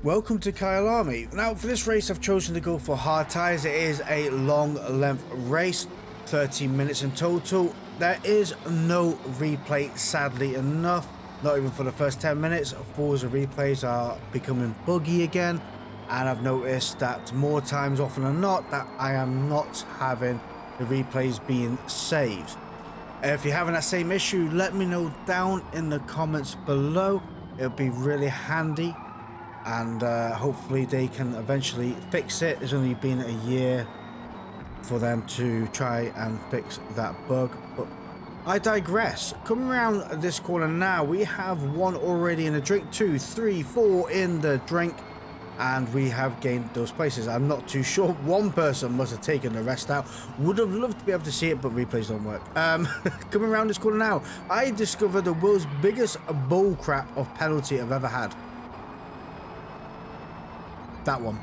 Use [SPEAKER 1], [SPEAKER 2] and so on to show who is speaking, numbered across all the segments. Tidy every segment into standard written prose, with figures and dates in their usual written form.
[SPEAKER 1] Welcome to Kyle Army. Now for this race I've chosen to go for hard tyres. It is a long length race, 30 minutes in total. There is no replay, sadly enough, not even for the first 10 minutes. Forza replays are becoming buggy again, and I've noticed that more times often than not that I am not having the replays being saved. If you're having that same issue, let me know down in the comments below. It'll be really handy, and hopefully they can eventually fix it. It's only been a year for them to try and fix that bug, but I digress. Coming around this corner now, we have one already in the drink, 2, 3, 4 in the drink, and we have gained those places. I'm not too sure. One person must have taken the rest out. Would have loved to be able to see it, but replays don't work. Coming around this corner now, I discovered the world's biggest bullcrap of penalty I've ever had. That one.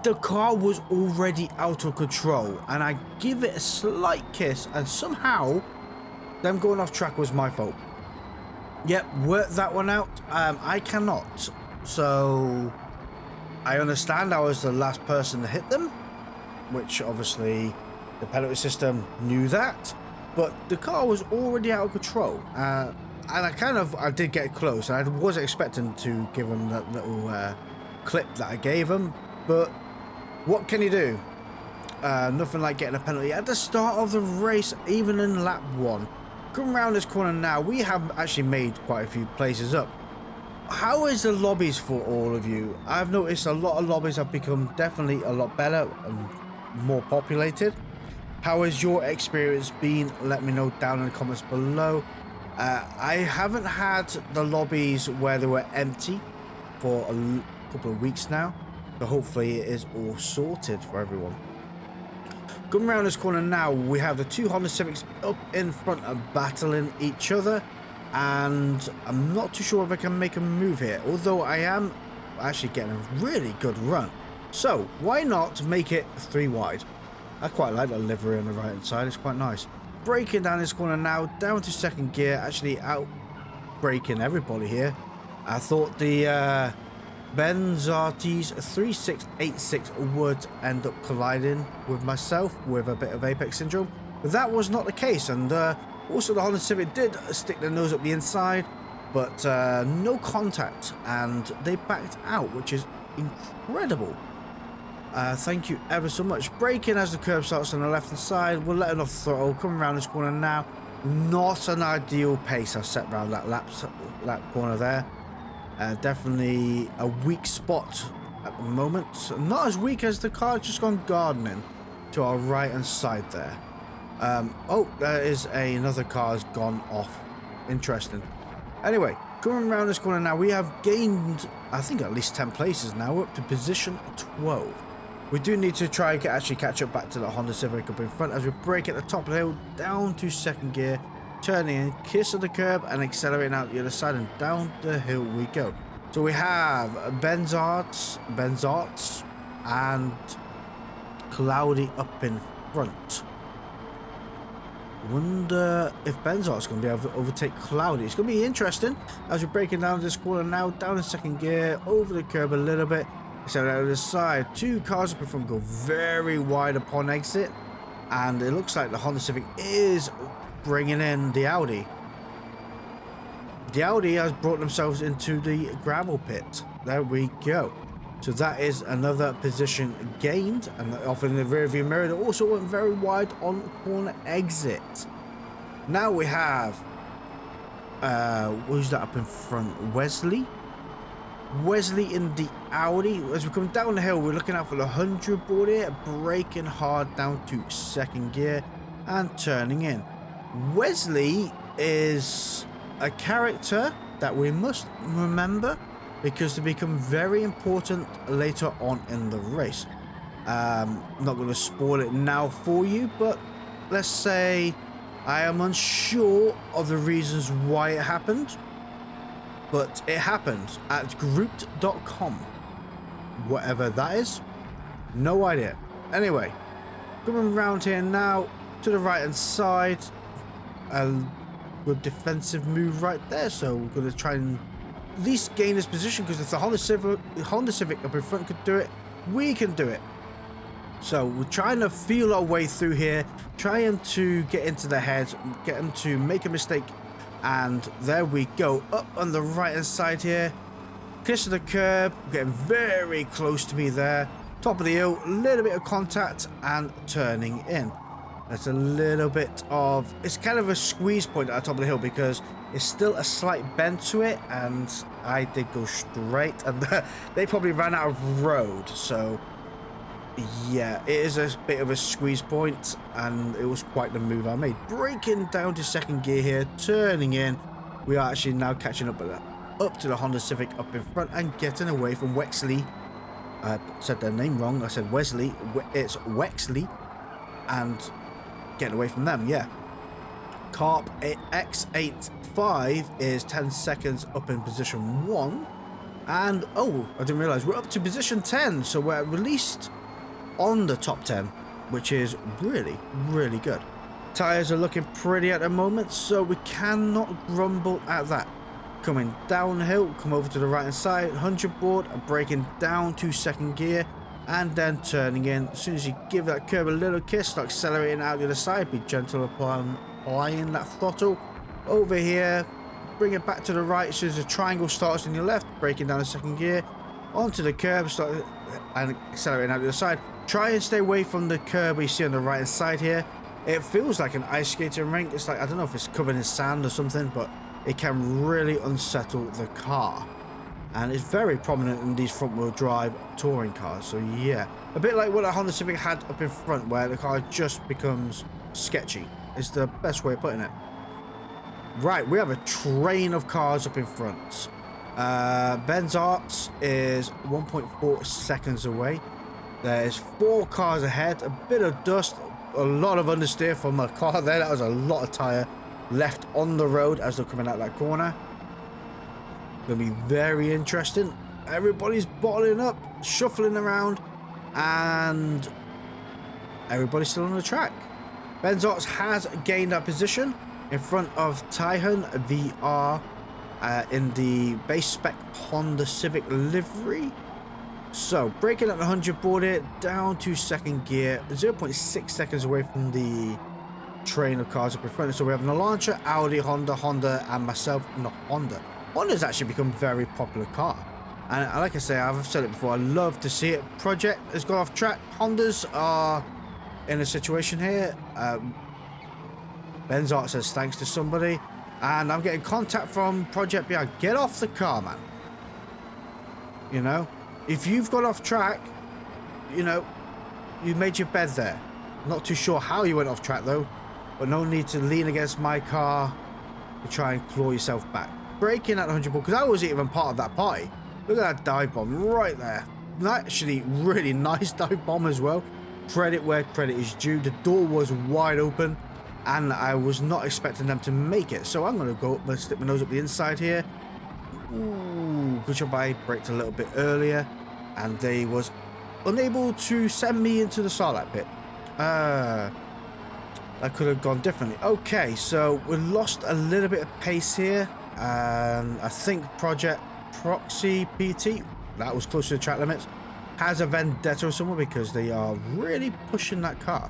[SPEAKER 1] The car was already out of control, and I give it a slight kiss, and somehow them going off track was my fault. Yep, work that one out. I cannot. So I understand I was the last person to hit them, which obviously the penalty system knew that, but the car was already out of control, and I did get close. I wasn't expecting to give him that little clip that I gave him, but what can you do? Nothing like getting a penalty at the start of the race, even in lap 1. Coming around this corner now, we have actually made quite a few places up. How is the lobbies for all of you? I've noticed a lot of lobbies have become definitely a lot better and more populated. How has your experience been? Let me know down in the comments below. I haven't had the lobbies where they were empty for a couple of weeks now, so hopefully it is all sorted for everyone. Coming around this corner now, we have the two Honda Civics up in front of battling each other, and I'm not too sure if I can make a move here, although I am actually getting a really good run. So why not make it 3 wide? I quite like the livery on the right hand side, it's quite nice. Braking down this corner now, down to second gear, actually out braking everybody here. I thought the Benzartes 3686 would end up colliding with myself with a bit of apex syndrome, but that was not the case. And also the Honda Civic did stick their nose up the inside, but no contact, and they backed out, which is incredible. Thank you ever so much. Braking as the curb starts on the left hand side, we're letting off the throttle. Coming around this corner now, not an ideal pace I've set around that lap corner there. Definitely a weak spot at the moment. Not as weak as the car just gone gardening to our right hand side there. Oh, there is another car has gone off. Interesting. Anyway, coming around this corner now, we have gained, I think, at least 10 places now. We're up to position 12. We do need to try and actually catch up back to the Honda Civic up in front as we brake at the top of the hill, down to second gear, turning in, kiss of the curb, and accelerating out the other side, and down the hill we go. So we have Benzarts, and Cloudy up in front. Wonder if Benzart's going to be able to overtake Cloudy. It's going to be interesting as we're breaking down this corner now, down in second gear, over the curb a little bit, so out of the side. 2 cars up in front go very wide upon exit, and it looks like the Honda Civic is bringing in the Audi. The Audi has brought themselves into the gravel pit. There we go. So that is another position gained, and off in the rear view mirror, they also went very wide on the corner exit. Now we have who's that up in front? Wesley in the Audi. As we come down the hill, we're looking out for the 100 board here, braking hard down to second gear and turning in. Wesley is a character that we must remember, because they become very important later on in the race. I'm not going to spoil it now for you, but let's say I am unsure of the reasons why it happened, but it happened at grouped.com. Whatever that is, no idea. Anyway, coming around here now to the right hand side, a good defensive move right there, so we're going to try and least gain this position, because if the Honda Civic up in front could do it, we can do it. So we're trying to feel our way through here, trying to get into the heads, get them to make a mistake, and there we go, up on the right hand side here, kiss of the curb, getting very close to me there, top of the hill, a little bit of contact, and turning in. That's a little bit of, it's kind of a squeeze point at the top of the hill, because it's still a slight bend to it, and I did go straight, and they probably ran out of road, so yeah, it is a bit of a squeeze point, and it was quite the move I made. Breaking down to second gear here, turning in. We are actually now catching up to the Honda Civic up in front and getting away from Wexley. I said their name wrong. I said Wesley. It's Wexley, and getting away from them. Yeah. Carp X85 is 10 seconds up in position 1, and oh, I didn't realize we're up to position 10, so we're released on the top 10, which is really, really good. Tires are looking pretty at the moment, so we cannot grumble at that. Coming downhill, come over to the right hand side, 100 board, and breaking down to second gear, and then turning in. As soon as you give that curb a little kiss, start accelerating out the other side, be gentle upon applying that throttle. Over here, bring it back to the right. As soon as the triangle starts on your left, breaking down the second gear, onto the curb, start and accelerating out the other side. Try and stay away from the curb you see on the right hand side here. It feels like an ice skating rink. It's like, I don't know if it's covered in sand or something, but it can really unsettle the car. And it's very prominent in these front wheel drive touring cars. So yeah, a bit like what a Honda Civic had up in front, where the car just becomes sketchy. It's the best way of putting it. Right, we have a train of cars up in front. Ben's Arts is 1.4 seconds away. There's 4 cars ahead, a bit of dust, a lot of understeer from a car there. That was a lot of tyre left on the road as they're coming out that corner. Gonna be very interesting. Everybody's bottling up, shuffling around, and everybody's still on the track. Ben's Arts has gained that position in front of Taihan VR in the base spec Honda Civic livery. So, breaking at the 100 board here, down to second gear, 0.6 seconds away from the train of cars up in front. So we have an Elantra, Audi, Honda, and myself in the Honda. Honda's actually become a very popular car. And like I say, I've said it before, I love to see it. Project has gone off track. Hondas are in a situation here. Ben's Art says thanks to somebody. And I'm getting contact from Project behind. Get off the car, man. You know? If you've got off track, you know, you made your bed there. Not too sure how you went off track though, but no need to lean against my car to try and claw yourself back. Braking at 100 ball, because I wasn't even part of that party. Look at that dive bomb right there. Actually, really nice dive bomb as well. Credit where credit is due. The door was wide open, and I was not expecting them to make it. So I'm going to go up and stick my nose up the inside here. Ooh, good job. I braked a little bit earlier, and they was unable to send me into the Starlight pit. That could have gone differently. Okay, so we lost a little bit of pace here, and I think Project Proxy PT, that was close to the track limits, has a vendetta somewhere because they are really pushing that car.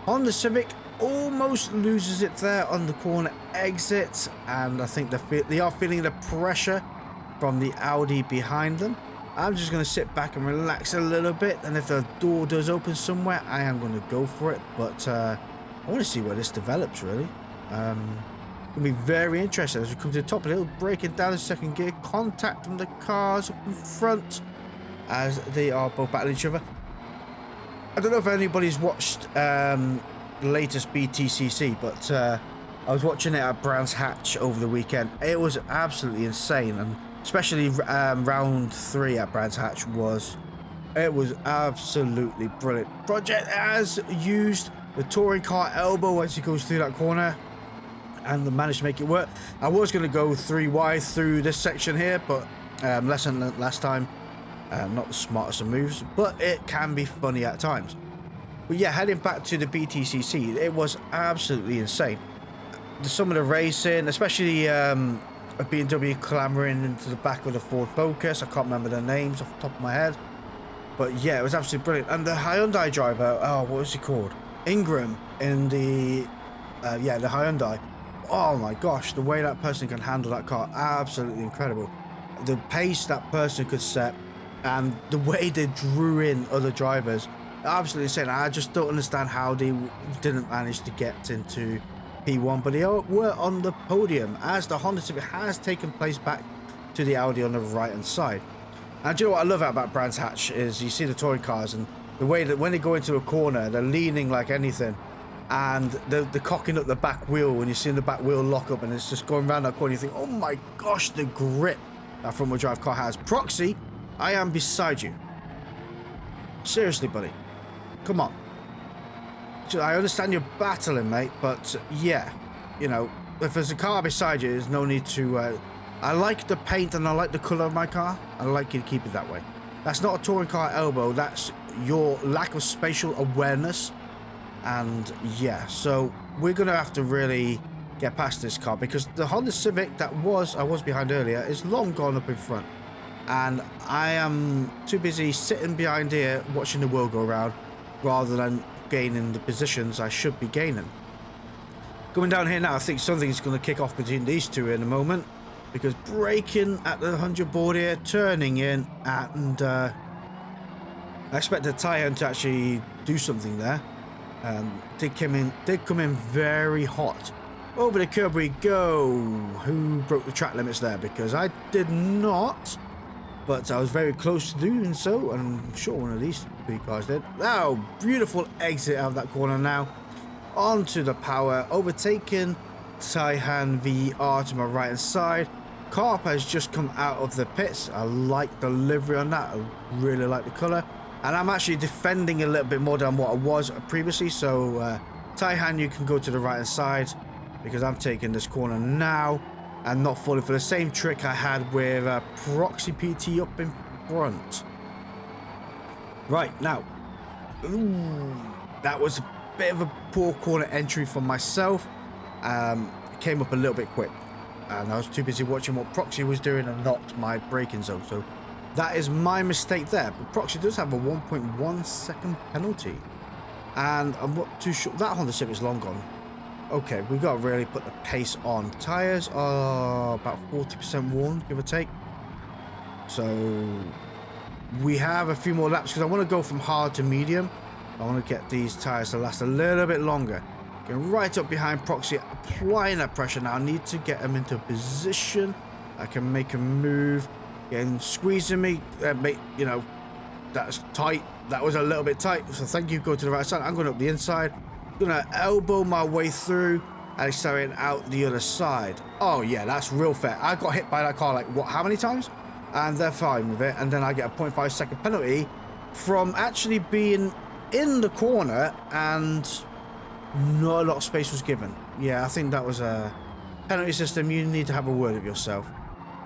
[SPEAKER 1] Honda Civic almost loses it there on the corner exit, and I think they are feeling the pressure from the Audi behind them. I'm just going to sit back and relax a little bit, and if the door does open somewhere, I am going to go for it, but I want to see where this develops, really. It'll be very interesting as we come to the top of the hill, breaking down the second gear, contact from the cars up in front as they are both battling each other. I don't know if anybody's watched the latest BTCC, but I was watching it at Brands Hatch over the weekend. It was absolutely insane, and especially round 3 at Brands Hatch was absolutely brilliant. Project has used the touring car elbow as he goes through that corner and managed to make it work. I was going to go 3 wide through this section here, but lesson learned last time. Not the smartest of moves, but it can be funny at times. But yeah, heading back to the BTCC, it was absolutely insane. Some of the racing, especially a BMW clambering into the back of the Ford Focus. I can't remember their names off the top of my head. But yeah, it was absolutely brilliant. And the Hyundai driver, oh, what was he called? Ingram in the, yeah, the Hyundai. Oh my gosh, the way that person can handle that car, absolutely incredible. The pace that person could set and the way they drew in other drivers, absolutely insane. I just don't understand how they didn't manage to get into P1, but they were on the podium as the Honda Civic has taken place back to the Audi on the right hand side. And do you know what I love about Brands Hatch is you see the touring cars and the way that when they go into a corner, they're leaning like anything. And they're cocking up the back wheel when you see the back wheel lock up and it's just going around that corner. You think, oh my gosh, the grip that front wheel drive car has. Proxy, I am beside you. Seriously, buddy. Come on. I understand you're battling, mate, but yeah, you know, if there's a car beside you, there's no need to... I like the paint and I like the colour of my car. I like you to keep it that way. That's not a touring car elbow. That's your lack of spatial awareness. And yeah, so we're going to have to really get past this car because the Honda Civic that I was behind earlier is long gone up in front. And I am too busy sitting behind here watching the world go around rather than gaining the positions I should be gaining. Going down here now, I think something's going to kick off between these two in a moment because braking at the 100 board here, turning in, and I expect the tyre to actually do something there. Did come in very hot. Over the curb we go. Who broke the track limits there? Because I did not, but I was very close to doing so, and I'm sure one of these three cars did. Oh, beautiful exit out of that corner now. Onto the power, overtaken Taihan VR to my right hand side. Carp has just come out of the pits. I like the livery on that. I really like the colour. And I'm actually defending a little bit more than what I was previously. So, Taihan, you can go to the right hand side because I'm taking this corner now and not falling for the same trick I had with Proxy PT up in front. Right, now. Ooh, that was a bit of a poor corner entry from myself. It came up a little bit quick. And I was too busy watching what Proxy was doing and not my braking zone. So that is my mistake there. But Proxy does have a 1.1 second penalty. And I'm not too sure. That Honda Civic is long gone. Okay, we've got to really put the pace on. Tyres are about 40% worn, give or take. So we have a few more laps because I want to go from hard to medium. I want to get these tyres to last a little bit longer. Getting right up behind Proxy, applying that pressure now. I need to get him into a position. I can make a move. Getting squeezing me, you know, that's tight. That was a little bit tight. So thank you. Go to the right side. I'm going up the inside. Gonna elbow my way through and accelerating out the other side. Oh yeah, that's real fair. I got hit by that car like what? How many times? And they're fine with it. And then I get a 0.5 second penalty from actually being in the corner and not a lot of space was given. Yeah, I think that was a penalty system. You need to have a word with yourself.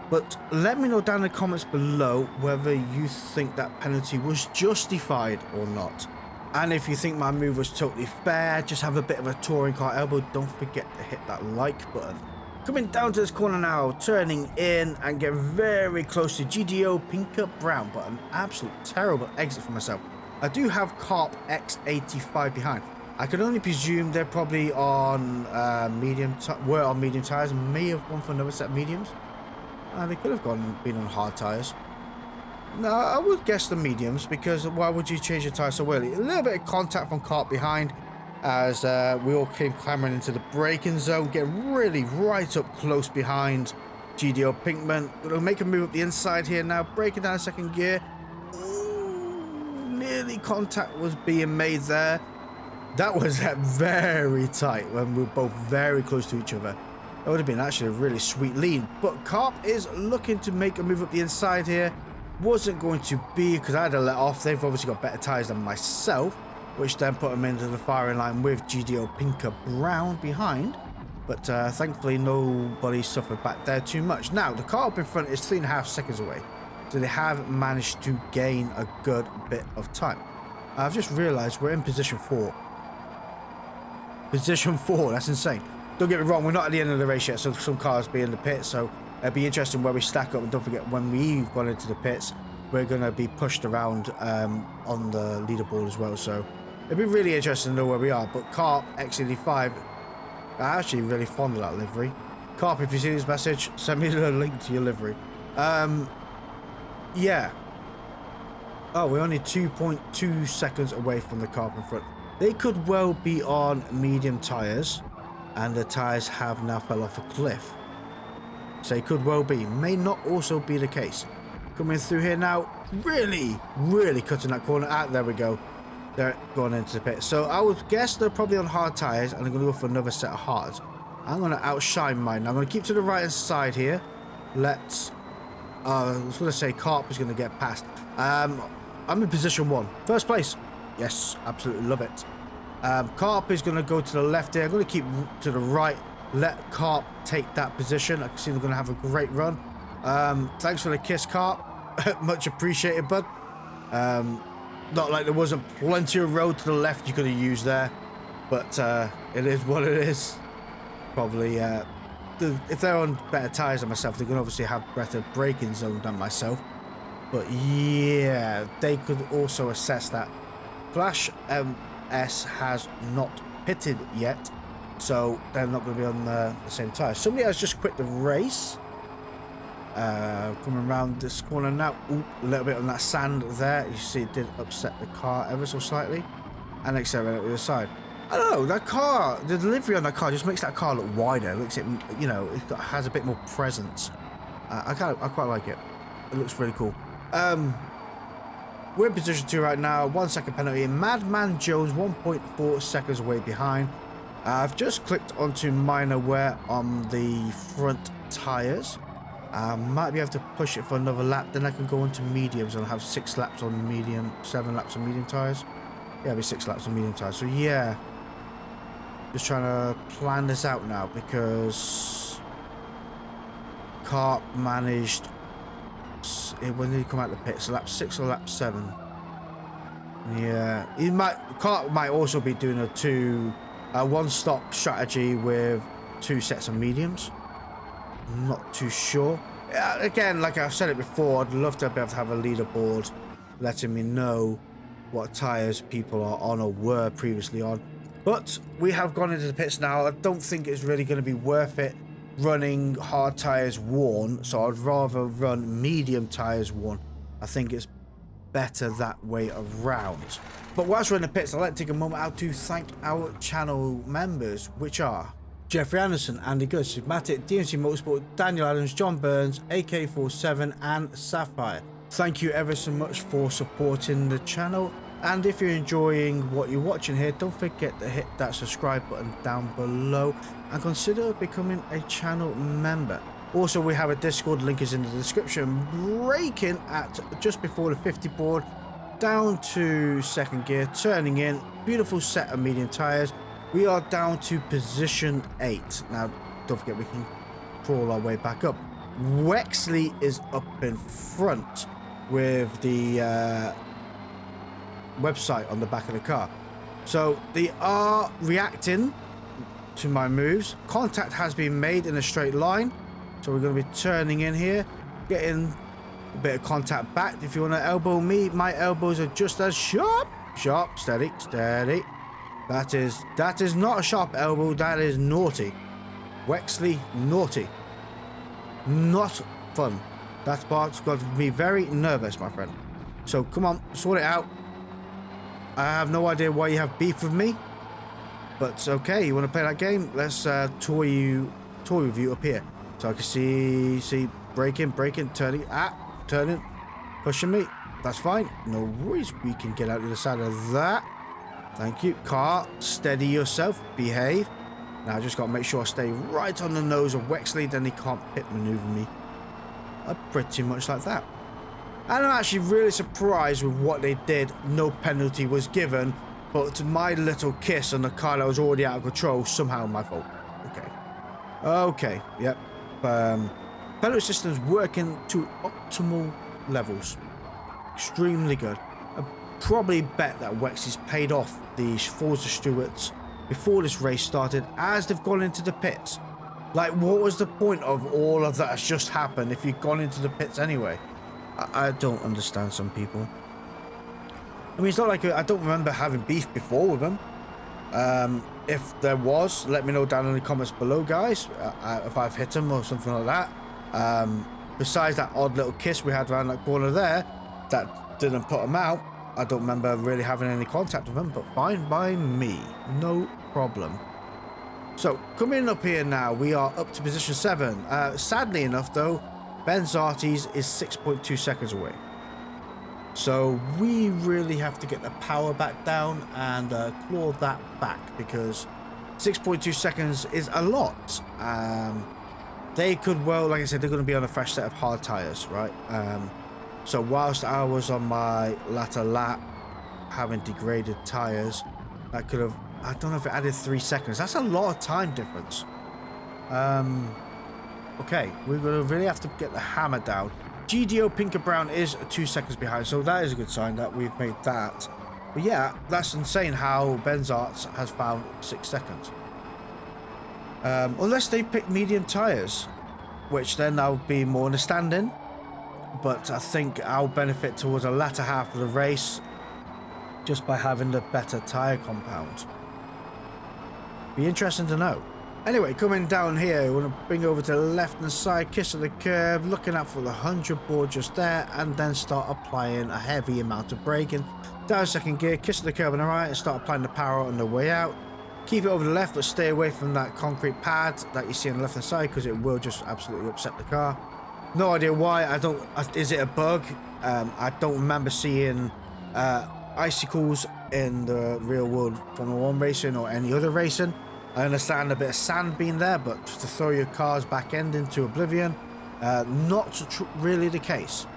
[SPEAKER 1] But let me know down in the comments below whether you think that penalty was justified or not. And if you think my move was totally fair, just have a bit of a touring car elbow. Don't forget to hit that like button. Coming down to this corner now, turning in and get very close to GDO Pinker Brown, but an absolute terrible exit for myself. I do have Carp X85 behind. I can only presume they're probably on medium tires, may have gone for another set of mediums. They could have been on hard tires. No, I would guess the mediums because why would you change your tire so early? A little bit of contact from Carp behind as we all came clambering into the braking zone, getting really right up close behind GDO Pinkman. Gonna make a move up the inside here now, braking down second gear. Ooh, nearly contact was being made there. That was very tight when we were both very close to each other. That would have been actually a really sweet lean. But Carp is looking to make a move up the inside here. Wasn't going to be because I had to let off. They've obviously got better tyres than myself, which then put them into the firing line with GDO Pinker Brown behind. But thankfully nobody suffered back there too much. Now the car up in front is 3.5 seconds away, so they have managed to gain a good bit of time. I've just realised we're in position 4. Position 4, that's insane. Don't get me wrong, we're not at the end of the race yet, so some cars be in the pit, so It'll be interesting where we stack up, and don't forget, when we've gone into the pits, we're going to be pushed around on the leaderboard as well, so it'll be really interesting to know where we are. But Carp XD5, I'm actually really fond of that livery. Carp, if you see this message, send me the link to your livery. Yeah. Oh, we're only 2.2 seconds away from the Carp in front. They could well be on medium tyres, and the tyres have now fell off a cliff. So it could well be. May not also be the case. Coming through here now, really cutting that corner. There we go. They're going into the pit. So I would guess they're probably on hard tyres, and they're going to go for another set of hards. I'm going to outshine mine. Now I'm going to keep to the right hand side here. Let's... I was going to say Carp is going to get past. I'm in position 1. First place. Yes, absolutely love it. Carp is going to go to the left here. I'm going to keep to the right. Let Carp take that position. I can see they're going to have a great run. Thanks for the kiss, Carp. Much appreciated, bud. Not like there wasn't plenty of road to the left you could have used there. But it is what it is. Probably, if they're on better tyres than myself, they're going to obviously have better braking zone than myself. But yeah, they could also assess that. Flash MS has not pitted yet, so they're not going to be on the same tyre. Somebody has just quit the race. Coming around this corner now. Ooh, a little bit on that sand there. You see it did upset the car ever so slightly. And accelerate to the side. I don't know, that car, the delivery on that car just makes that car look wider. It looks, it has a bit more presence. I quite like it. It looks really cool. We're in position 2 right now. 1 second penalty. Madman Jones 1.4 seconds away behind. I've just clicked onto minor wear on the front tyres. Might be able to push it for another lap. Then I can go into mediums and have 6 laps on medium, 7 laps on medium tyres. Yeah, it'll be 6 laps on medium tyres. So yeah, just trying to plan this out now because Carp managed. When did he come out of the pits? Lap 6 or lap 7? Yeah, Carp might also be doing a one-stop strategy with 2 sets of mediums. I'm not too sure. Again, like I've said it before, I'd love to be able to have a leaderboard letting me know what tyres people are on or were previously on. But we have gone into the pits now. I don't think it's really going to be worth it running hard tyres worn, so I'd rather run medium tyres worn. I think it's better that way around. But whilst we're in the pits, I'd like to take a moment out to thank our channel members, which are Jeffrey Anderson, Andy Good, Sigmatic, DMC Motorsport, Daniel Adams, John Burns, AK47 and Sapphire. Thank you ever so much for supporting the channel, and if you're enjoying what you're watching here, don't forget to hit that subscribe button down below and consider becoming a channel member. Also, we have a Discord, link is in the description. Braking at just before the 50 board, down to 2nd gear, turning in, beautiful set of medium tyres. We are down to position 8. Now, don't forget we can crawl our way back up. Wexley is up in front with the website on the back of the car. So they are reacting to my moves. Contact has been made in a straight line. So we're going to be turning in here, getting a bit of contact back. If you want to elbow me, my elbows are just as sharp. Sharp, steady, steady. That is not a sharp elbow. That is naughty. Wexley, naughty. Not fun. That part's got me very nervous, my friend. So come on, sort it out. I have no idea why you have beef with me, but it's okay. You want to play that game? Let's tour with you up here. So I can see braking, turning, turning, pushing me. That's fine. No worries. We can get out to the side of that. Thank you. Car, steady yourself. Behave. Now I just got to make sure I stay right on the nose of Wexley, then he can't pit maneuver me. Pretty much like that. And I'm actually really surprised with what they did. No penalty was given, but my little kiss on the car that was already out of control, somehow my fault. Okay, yep. Penalty system's working to optimal levels. Extremely good. I probably bet that Wexley's paid off the Forza stewards before this race started, as they've gone into the pits. Like, what was the point of all of that has just happened if you'd gone into the pits anyway? I don't understand some people. I mean, it's not like I don't remember having beef before with them. If there was, let me know down in the comments below, guys, if I've hit them or something like that. Besides that odd little kiss we had around that corner there, that didn't put them out. I don't remember really having any contact with them, but fine by me. No problem. So, coming up here now, we are up to position 7. Sadly enough, though, Ben Zartes is 6.2 seconds away. So, we really have to get the power back down and claw that back, because 6.2 seconds is a lot. They could, well, like I said, they're going to be on a fresh set of hard tyres, right? So, whilst I was on my latter lap, having degraded tyres, I could have, I don't know if it added 3 seconds. That's a lot of time difference. Okay, we're going to really have to get the hammer down. GDO Pinker Brown is 2 seconds behind, so that is a good sign that we've made that. But yeah, that's insane how Ben Zartes has found 6 seconds. Unless they pick medium tyres, which then I would be more understanding. But I think I'll benefit towards the latter half of the race just by having the better tyre compound. Be interesting to know. Anyway, coming down here, we want to bring over to the left hand side, kiss of the curb, looking out for the 100 board just there, and then start applying a heavy amount of braking. Down second gear, kiss of the curb on the right, and start applying the power on the way out. Keep it over the left, but stay away from that concrete pad that you see on the left hand side, because it will just absolutely upset the car. No idea why. Is it a bug? I don't remember seeing icicles in the real world Formula 1 racing or any other racing. I understand a bit of sand being there, but to throw your car's back end into oblivion, not really the case.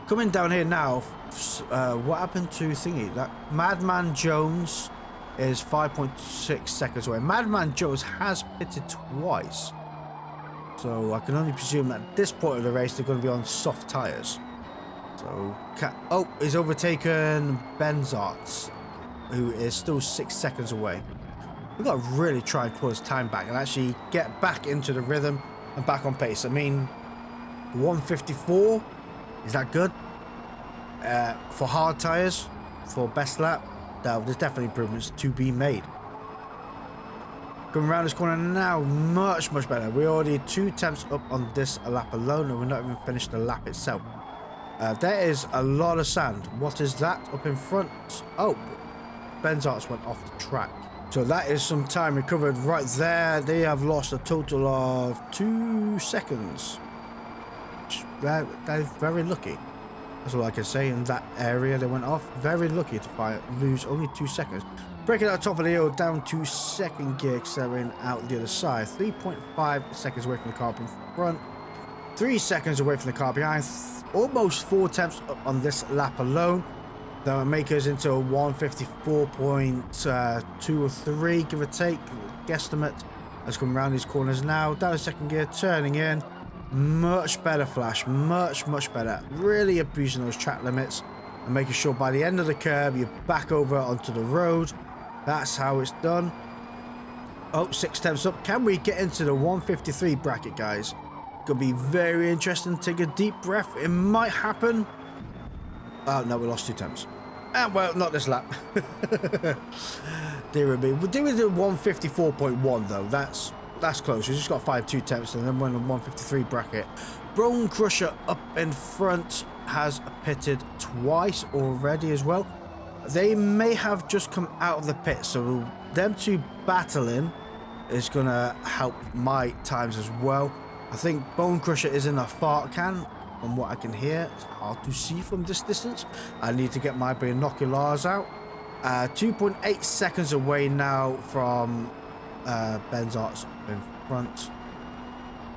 [SPEAKER 1] Coming down here now, what happened to thingy? That Madman Jones is 5.6 seconds away. Madman Jones has pitted twice, so I can only presume that at this point of the race they're going to be on soft tyres. So, he's overtaken Ben Zartes, who is still 6 seconds away. We've got to really try and pull his time back and actually get back into the rhythm and back on pace. I mean, 154, is that good? For hard tyres, for best lap, there's definitely improvements to be made. Coming around this corner now, much better. We're already 2 tenths up on this lap alone, and we're not even finished the lap itself. There is a lot of sand. What is that up in front? Oh, Ben Zartes went off the track. So that is some time recovered right there. They have lost a total of 2 seconds. They're very lucky. That's all I can say. In that area they went off. Very lucky to lose only 2 seconds. Breaking out top of the hill down to second gear, accelerating out the other side. 3.5 seconds away from the car in front. 3 seconds away from the car behind. Almost 4 tenths up on this lap alone. That will make us into a 154.2 or 3, give or take, guesstimate. Let's come around these corners now. Down to second gear, turning in. Much better, Flash. Much better. Really abusing those track limits and making sure by the end of the curb you're back over onto the road. That's how it's done. Oh, 6 tenths up. Can we get into the 153 bracket, guys? Gonna be very interesting. Take a deep breath. It might happen. Oh no, we lost 2 tenths. Well, not this lap. Dear me. We're doing the 154.1 though. That's close. We just got 5 tenths, and then we're in the 153 bracket. Bone Crusher up in front has pitted twice already as well. They may have just come out of the pit, so them two battling is gonna help my times as well. I think Bone Crusher is in a fart can, from what I can hear. It's hard to see from this distance. I need to get my binoculars out. 2.8 seconds away now from Ben Zartes in front.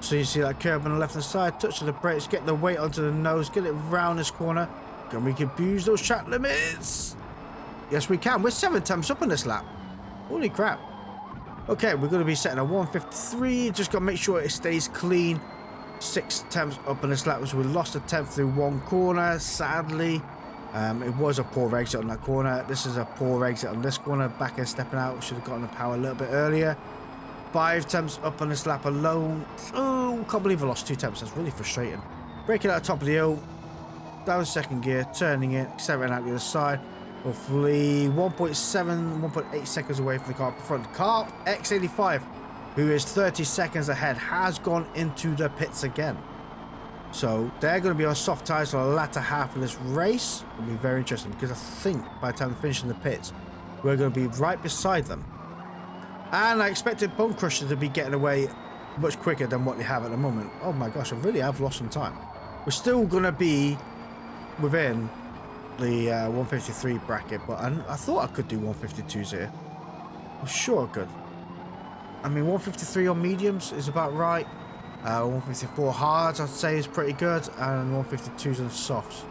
[SPEAKER 1] So you see that curb on the left hand side, touch of the brakes, get the weight onto the nose, get it round this corner. Can we abuse those track limits? Yes, we can. We're 7 tenths up on this lap. Holy crap. Okay, we're going to be setting a 153. Just got to make sure it stays clean. 6 tenths up on this lap, so we lost a tenth through one corner, sadly. It was a poor exit on that corner. This is a poor exit on this corner. Back end stepping out. Should have gotten the power a little bit earlier. 5 temps up on this lap alone. Oh, can't believe I lost 2 temps. That's really frustrating. Braking at the top of the hill, down second gear, turning it, accelerating out the other side. Hopefully 1.8 seconds away from the car up front. Car X85, who is 30 seconds ahead, has gone into the pits again. So they're going to be on soft tyres for the latter half of this race. It'll be very interesting because I think by the time we finish in the pits, we're going to be right beside them. And I expected Bone Crusher to be getting away much quicker than what they have at the moment. Oh my gosh, I really have lost some time. We're still going to be within the 153 bracket, but I thought I could do 152s here. I'm sure I could. I mean, 153 on mediums is about right. 154 hards, I'd say, is pretty good, and 152s on softs.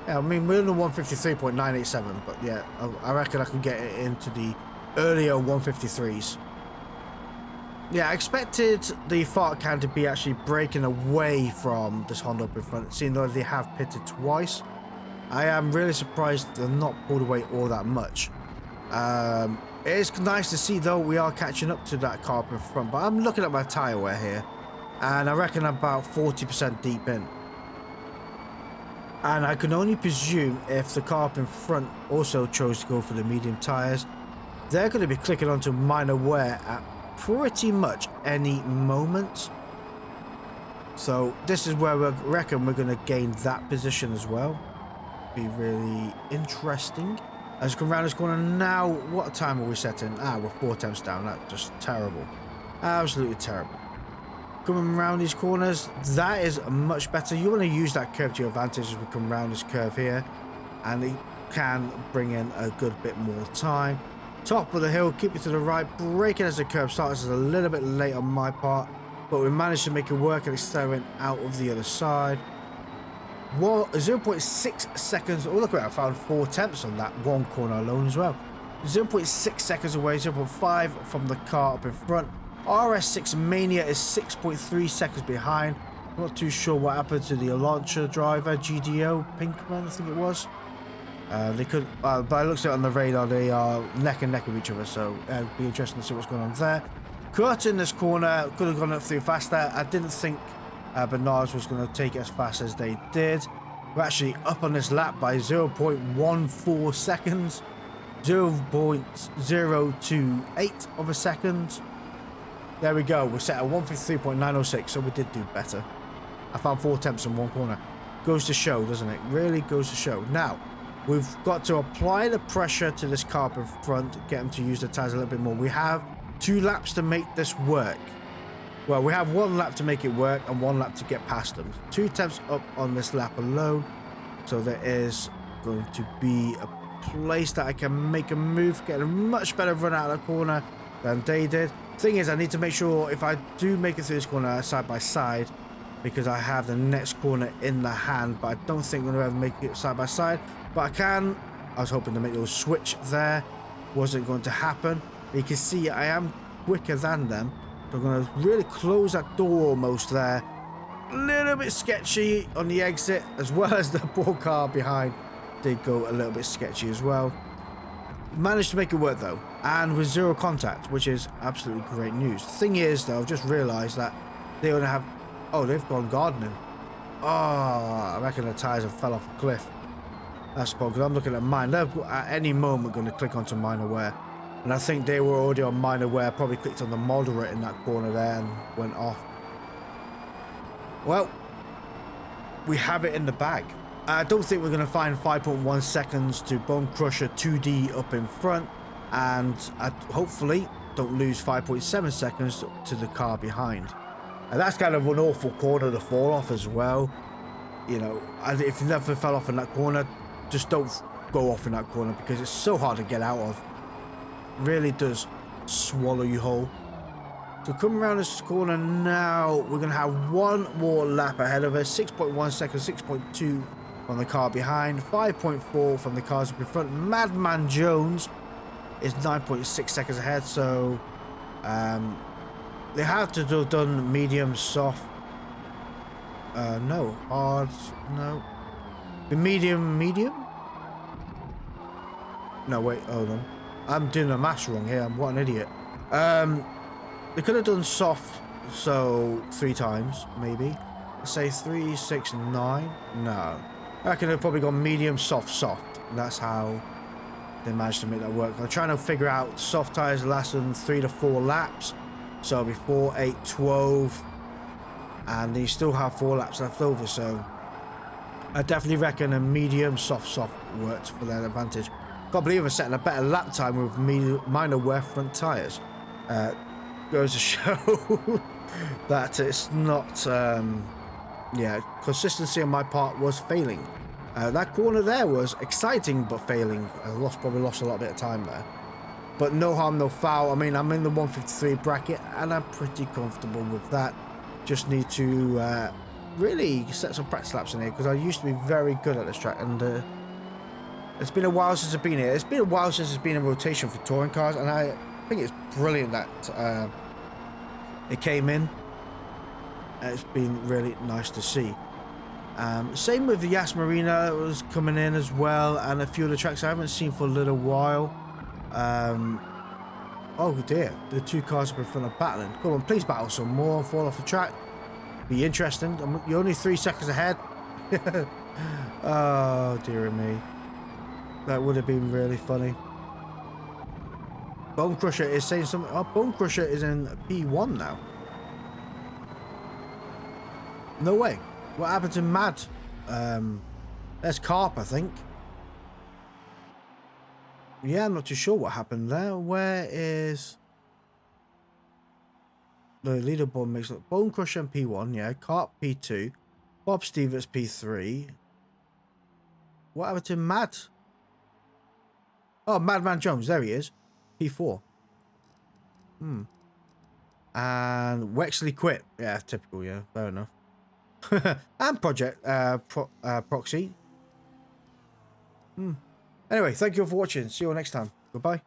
[SPEAKER 1] Yeah, I mean, we're in the 153.987, but yeah, I reckon I can get it into the earlier 153s. Yeah, I expected the fart can to be actually breaking away from this Honda up in front, seeing though they have pitted twice. I am really surprised they're not pulled away all that much. It is nice to see though we are catching up to that car up in front, but I'm looking at my tyre wear here, and I reckon I'm about 40% deep in. And I can only presume if the car up in front also chose to go for the medium tyres, they're going to be clicking onto minor wear at pretty much any moment. So this is where we reckon we're going to gain that position as well. Be really interesting. As we come around this corner now, what time are we setting? We're 4 temps down. That's just terrible. Absolutely terrible. Coming around these corners, that is much better. You want to use that curve to your advantage as we come around this curve here, and it can bring in a good bit more time. Top of the hill, keep it to the right, braking as the curve starts. Is a little bit late on my part, but we managed to make it work and accelerate out of the other side. 0.6 seconds. Oh, look at that, I found 4 temps on that one corner alone as well. 0.6 seconds away, 0.5 from the car up in front. RS6 Mania is 6.3 seconds behind. I'm not too sure what happened to the launcher driver, GDO Pinkman, I think it was. They could, by the looks of it on the radar, they are neck and neck with each other, so it'll be interesting to see what's going on there. Cut in this corner, could have gone up through faster. I didn't think Bernards was going to take it as fast as they did. We're actually up on this lap by 0.14 seconds, 0.028 of a second. There we go, we're set at 153.906, so we did do better. I found 4 temps in one corner. Goes to show, doesn't it? Really goes to show. Now, we've got to apply the pressure to this car up in front, get them to use the tyres a little bit more. We have 2 laps to make this work. Well, we have 1 lap to make it work and 1 lap to get past them. 2 temps up on this lap alone. So there is going to be a place that I can make a move, get a much better run out of the corner than they did. Thing is, I need to make sure if I do make it through this corner side by side, because I have the next corner in the hand, but I don't think I'm going to ever make it side by side. But I can. I was hoping to make a little switch there. Wasn't going to happen. You can see I am quicker than them. So I'm going to really close that door almost there. A little bit sketchy on the exit, as well as the poor car behind did go a little bit sketchy as well. Managed to make it work though, and with 0 contact, which is absolutely great news. Thing is though, I've just realised that they only have... Oh, they've gone gardening. Oh, I reckon the tyres have fell off a cliff. That's fun, because I'm looking at mine. They're at any moment going to click onto minor wear. And I think they were already on minor wear, probably clicked on the moderate in that corner there and went off. Well, we have it in the bag. I don't think we're going to find 5.1 seconds to Bone Crusher 2D up in front, and I hopefully don't lose 5.7 seconds to the car behind. And that's kind of an awful corner to fall off as well. You know, if you never fell off in that corner, just don't go off in that corner because it's so hard to get out of. It really does swallow you whole. So coming around this corner now, we're going to have 1 more lap ahead of us. 6.1 seconds, 6.2 from the car behind, 5.4 from the cars up in front. Madman Jones is 9.6 seconds ahead, so they have to have done medium, soft. No, hard, no. The medium? No, wait, hold on. I'm doing the maths wrong here. What an idiot. They could have done soft, so 3 times, maybe. Let's say 3, 6, 9. No. I reckon they've probably gone medium, soft, soft. And that's how they managed to make that work. I'm trying to figure out soft tyres last them 3 to 4 laps. So it'll be 4, 8, 12. And they still have 4 laps left over, so I definitely reckon a medium, soft, soft worked for their advantage. Can't believe I'm setting a better lap time with minor wear front tyres. Goes to show that it's not, yeah, consistency on my part was failing. That corner there was exciting but failing. I probably lost a lot bit of time there. But no harm, no foul. I mean, I'm in the 153 bracket and I'm pretty comfortable with that. Just need to really set some practice laps in here because I used to be very good at this track, and it's been a while since I've been here. It's been a while since it's been in rotation for touring cars, and I think it's brilliant that it came in. It's been really nice to see. Same with the Yas Marina was coming in as well, and a few of the tracks I haven't seen for a little while. Oh dear, the 2 cars up in front of battling. Come on, please battle some more, fall off the track. Be interesting. You're only 3 seconds ahead. Oh dear me. That would have been really funny. Bone Crusher is saying something. Oh, Bone Crusher is in P1 now. No way. What happened to Mad? There's Carp, I think. Yeah, I'm not too sure what happened there. Where is the leaderboard? Makes up Bone Crusher and P1. Yeah, Carp P2, Bob Stevens P3. What happened to Mad? Oh, Madman Jones. There he is. P4. And Wexley quit. Yeah, typical. Yeah, fair enough. And Project Proxy. Anyway, thank you all for watching. See you all next time. Goodbye.